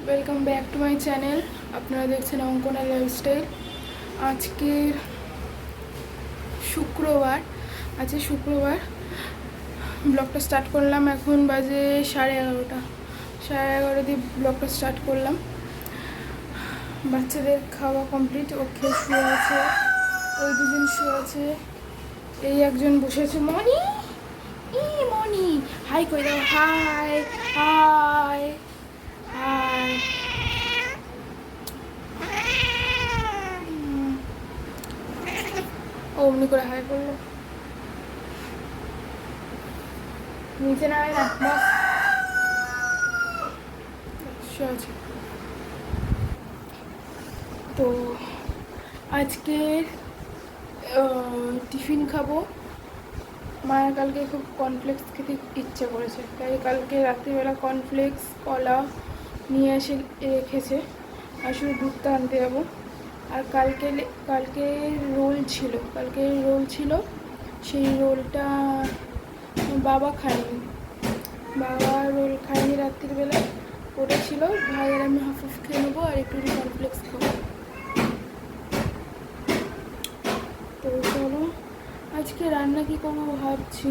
Welcome back to my channel. আপনারা দেখছেন Ankana lifestyle. আজকের শুক্রবার, আজকে শুক্রবার ব্লগটা স্টার্ট করলাম। এখন বাজে 11:30। 11:30 দিয়ে ব্লগটা স্টার্ট করলাম। বাচ্চাদের খাওয়া কমপ্লিট, ও খেয়ে শুয়ে আছে, ওই দুজন শুয়ে আছে, এই একজন বসে আছে। মনি, মনি হাই করে দাও। High high high. অমনি করে হাই করলো। নিচে নামে না, বস আছে। তো আজকে টিফিন খাবো। মায়ের কালকে খুব কর্নফ্লেক্স খেতে ইচ্ছা করেছে, তাই কালকে রাত্রিবেলা কর্নফ্লেক্স কলা নিয়ে এসে রেখেছে, আর শুধু দুধটা আনতে যাবো। আর কালকে রোল ছিল, সেই রোলটা বাবা খায়নি। বাবা রোল খায়নি রাত্রিবেলা, ওটা ছিল। ভাই আর আমি হাফ খেয়ে নেবো, আর একটু কর্নফ্লেক্স খাবো। তো চলো আজকে রান্না কি করবো ভাবছি।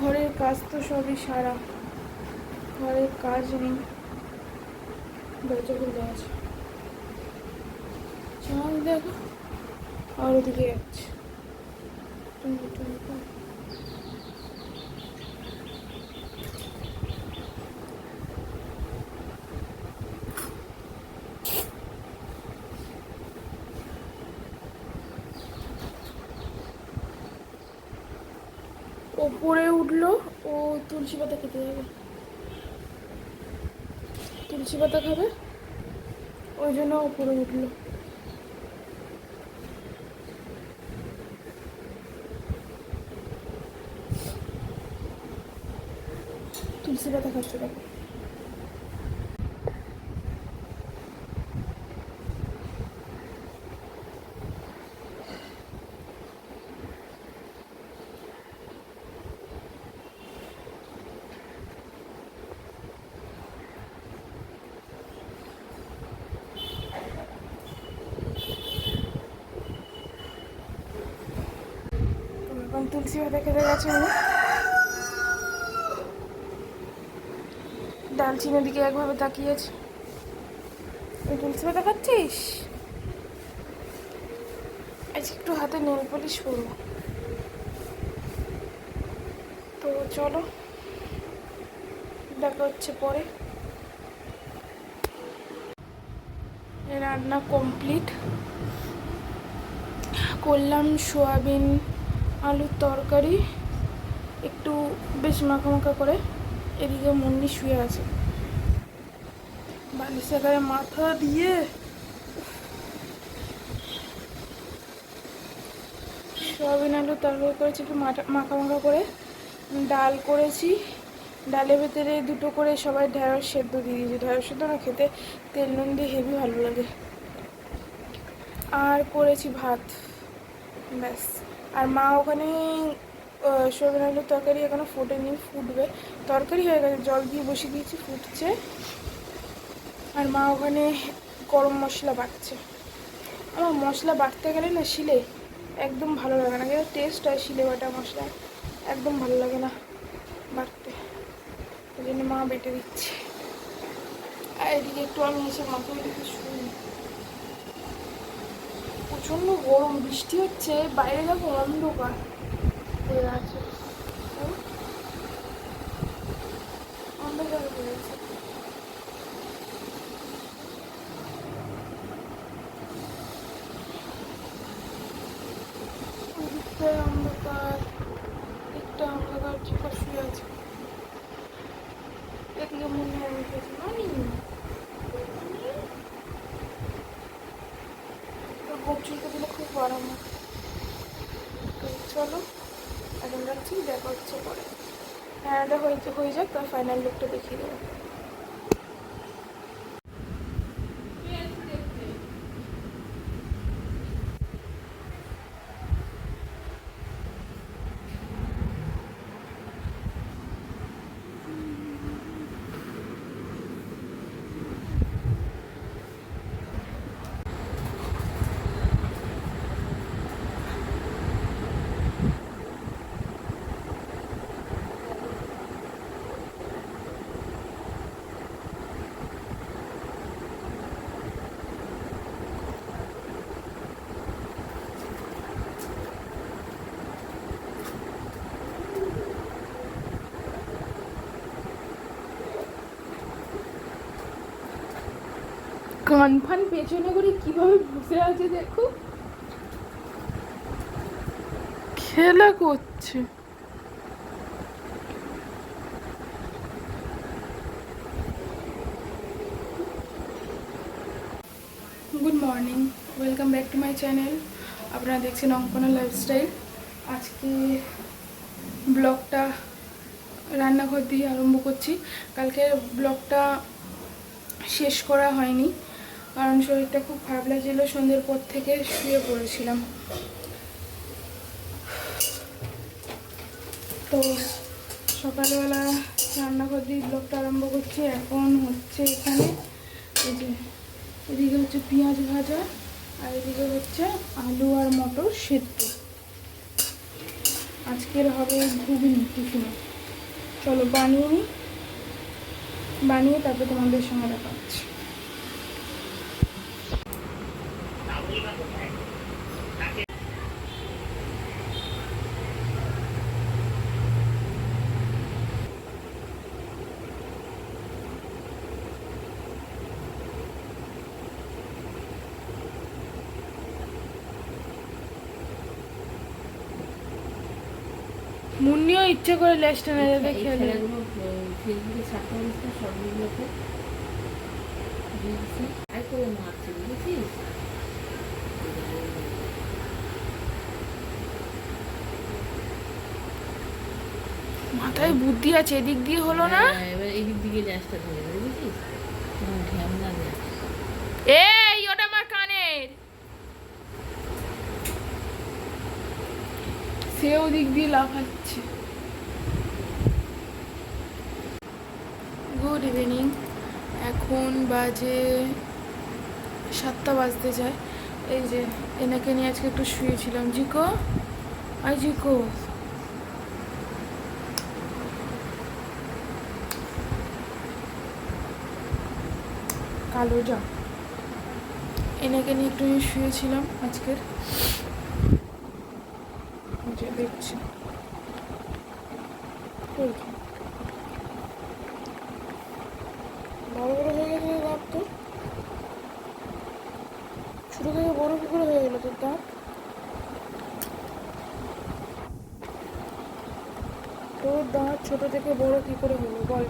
ঘরের কাজ তো সবই সারা, ঘরের কাজ নেই। দরজা খুলে আছে, দেখো, আর ওদিকে যাচ্ছে। ওপরে উঠলো, ও তুলসী পাতা খেতে যাবে, তুলসী পাতা খাবে, ওই জন্য ওপরে উঠলো। তুলসী পাতা খাচ্ছে, দেখো। এখন তুলসী পাতা খেতে গেছে। ডালচিনের দিকে একভাবে তাকিয়েছে। ওই তুলসী পাতা খাচ্ছিস? আজকে একটু হাতে নেল পলিশ করবো। তো চলো, দেখা হচ্ছে পরে। রান্না কমপ্লিট করলাম। সোয়াবিন আলুর তরকারি, একটু বেশ মাখা মাখা করে। এদিকে মুন্নি শুয়ে আছে, বালিশের গায়ে মাথা দিয়ে। সোয়াবিন আলুর তরকারি করেছি একটু মাখা মাখা করে। ডাল করেছি, ডালের ভেতরে দুটো করে সবাই ঢেঁড়স সেদ্ধ দিয়ে দিয়েছি। ঢেঁড়স সেদ্ধ না খেতে তেল নুন দিয়ে হেভি ভালো লাগে। আর করেছি ভাত, ব্যাস। আর মা ওখানে সোয়াবিন আলুর তরকারি এখনো ফোটেনি, ফুটবে। তরকারি হয়ে গেছে, জল দিয়ে বসিয়ে দিয়েছি, ফুটছে। আর মা ওখানে গরম মশলা বাটছে। আমার মশলা বাটতে গেলে না শিলে একদম ভালো লাগে না, কিন্তু টেস্ট হয় শিলে বাটা মশলা, একদম ভালো লাগে না বাটতে। ওই জন্য মা বেটে দিচ্ছে। আর এদিকে একটু আমি এসে মাথায় দিকে শুনি। প্রচণ্ড গরম, বৃষ্টি হচ্ছে, বাইরে যাবো অন্ধকার হয়ে আছে, অন্ধকার হয়ে আছে। ওদিকটায় অন্ধকার, দিকটা অন্ধকার, চিপা শুয়ে আছে। এদিকে মনে হয় উঠেছে গোপ চুলকে দিলে খুব আরাম হয়। চলো এখন রাখছি, দেখা হচ্ছে পরে। হ্যাঁ, এটা হয়ে যাক, তার ফাইনাল লুকটা দেখিয়ে দেবো। কান ফান পেছনে করে কিভাবে বসে আছে দেখো, খেলা করছে। Good morning, welcome back to my channel. আপনারা দেখছেন অঙ্কনা লাইফস্টাইল। আজকে ব্লগটা রান্নাঘর দিয়ে আরম্ভ করছি। কালকে ব্লগটা শেষ করা হয়নি, কারণ শরীরটা খুব খারাপ লাগছিল। সন্ধ্যের পর থেকে শুয়ে পড়েছিলাম। তো সকালবেলা রান্নাঘর দিয়ে ব্লগটা আরম্ভ করছি। এখন হচ্ছে এখানে এই যে এদিকে হচ্ছে পেঁয়াজ ভাজা, আর এদিকে হচ্ছে আলু আর মটর সেদ্ধ। আজকের হবে ঘুগনি টিফিনে। চলো বানিয়ে নিই, বানিয়ে তারপর তোমাদের সঙ্গে দেখা হচ্ছে। মুন্নিও ইচ্ছে করে লেস্ট না যাতে খেলে। ফেসবুকে ছাড়তে হবে সবগুলোকে আর করে মারছে, বুঝেছিস? মাথায় বুদ্ধি আছে, এদিক দিয়ে হলো না। এবার এদিক দিকে ল্যাসটা ধরে, বুঝেছিস? ঢ্যামনা ল্যাস। এই ওটা আমার কানের, সে ওদিক দিয়ে লাফাচ্ছে। গুড ইভিনিং, এখন বাজে 7টা বাজতে যায়। এই যে এনাকে নিয়ে আজকে একটু শুয়েছিলাম। জিকো, আই জিকো, কালো যা। এনাকে নিয়ে একটু শুয়েছিলাম আজকের। যে দেখছি বড় বড় হয়ে গেছে দাঁত। তো ছোট থেকে বড় কি করে হয়ে গেল তোর দাঁত? তোর দাঁত ছোট থেকে বড় কি করে হলো বল?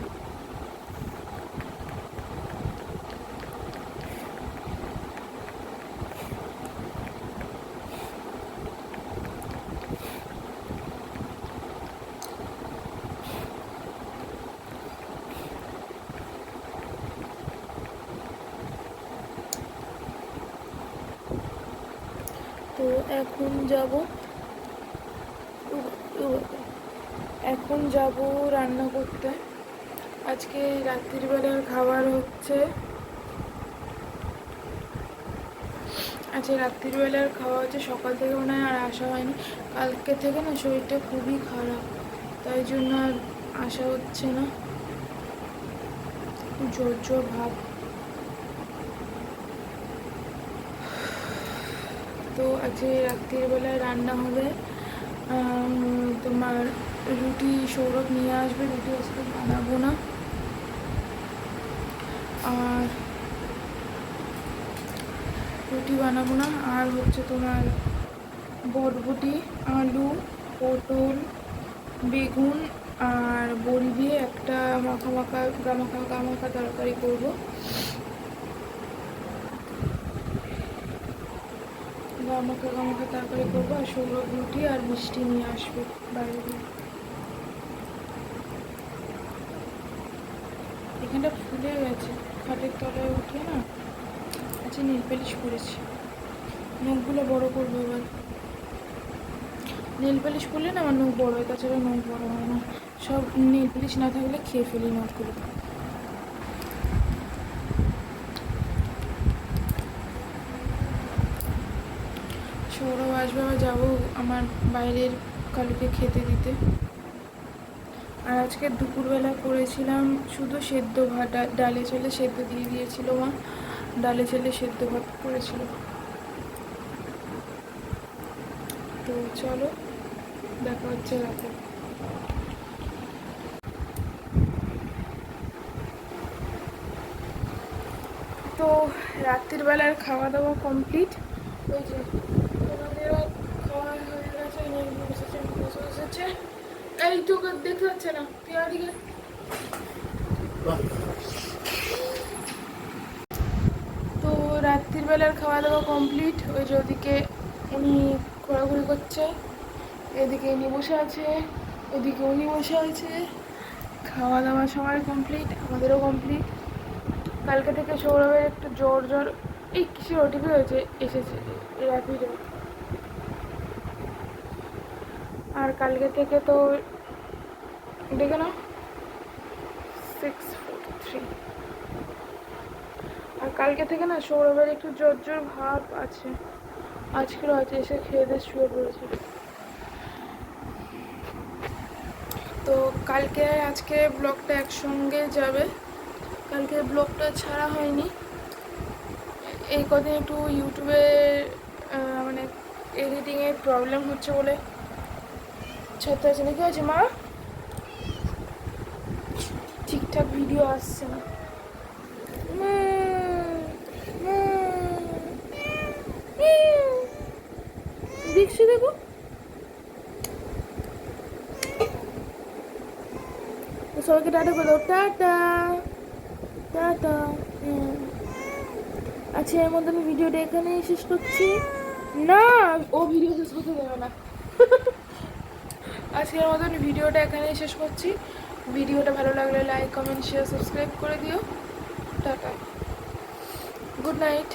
তো এখন যাব রান্না করতে। আজকে রাত্রিবেলার খাবার হচ্ছে, সকাল থেকে মনে হয় আর আসা হয়নি। কালকে থেকে না শরীরটা খুবই খারাপ, তাই জন্য আর আসা হচ্ছে না, জ্বর জ্বর ভাব। তো আজকে রাত্রিবেলায় রান্না হবে তোমার রুটি। সৌরভ নিয়ে আসবে রুটি, আজকে বানাবো না। আর রুটি বানাবো না, আর হচ্ছে তোমার বরবটি, আলু, পটল, বেগুন আর বড়ি দিয়ে একটা গামাখা তরকারি করবো। গামাখা তরকারি করবো, আর সৌরভ রুটি আর মিষ্টি নিয়ে আসবে বাইরে দিয়ে। এখানটা ফুলে গেছে, খাটের তলায় উঠে না। আচ্ছা, নেল পালিশ করেছি, নখগুলো বড় করবো এবার। নেল পালিশ করলে না আমার নখ বড় হয়, তাছাড়া নখ বড় হয় না। সব নেল পালিশ না থাকলে খেয়ে ফেলি নখগুলো। সৌরভ আসবে, আবার যাবো আমার বাইরের কালকে খেতে দিতে। আর আজকে দুপুরবেলা করেছিলাম শুধু সেদ্ধ ভাত, ডালে চালে সেদ্ধ দিয়ে দিয়েছিল মা, ডালে চালে সেদ্ধ ভাত করেছিল। তো চলো দেখা হচ্ছে রাতে। তো রাত্রির বেলার খাওয়া দাওয়া কমপ্লিট। ওই যে ওনাদেরও খাওয়া হয়ে গেছে, বসে বসেছে। এই তোকে দেখতে পাচ্ছে না, তুই আদিকে। তো রাত্রির বেলার খাওয়া দাওয়া কমপ্লিট। ওই যে ওদিকে উনি ঘোরাঘুরি করছে, এদিকে ইনি বসে আছে, ওদিকে উনি বসে আছে। খাওয়া দাওয়া সবার কমপ্লিট, আমাদেরও কমপ্লিট। কালকে থেকে সৌরভের একটু জ্বর জ্বর, এই কিসের ওটিপি হয়েছে এসেছে র্যাপিডো। আর কালকে থেকে তো দেখে নাও 643। আর কালকে থেকে না সৌরভের একটু জ্বর জ্বর ভাব আছে, আজকেরও আছে। এসে খেয়ে দিয়ে শুয়ে পড়েছে। তো কালকে আর আজকে ব্লগটা একসঙ্গে যাবে। কালকে ব্লগটা ছাড়া হয়নি, এই কদিন একটু ইউটিউবে মানে এডিটিংয়ের প্রবলেম হচ্ছে বলে ছাড়তে আছে না। কি আছে মা? ঠিকঠাক ভিডিও আসছে না। দেখছি, দেখো সবাইকে টাটা করে দাও। Tata tata. আচ্ছা, এর মধ্যে আমি ভিডিওটা এখানেই শেষ করছি। না, ও ভিডিও শেষ করতে দেবে না। আজকের মতন ভিডিওটা এখানেই শেষ করছি। ভিডিওটা ভালো লাগলে লাইক, কমেন্ট, শেয়ার, সাবস্ক্রাইব করে দিও। Tata, good night.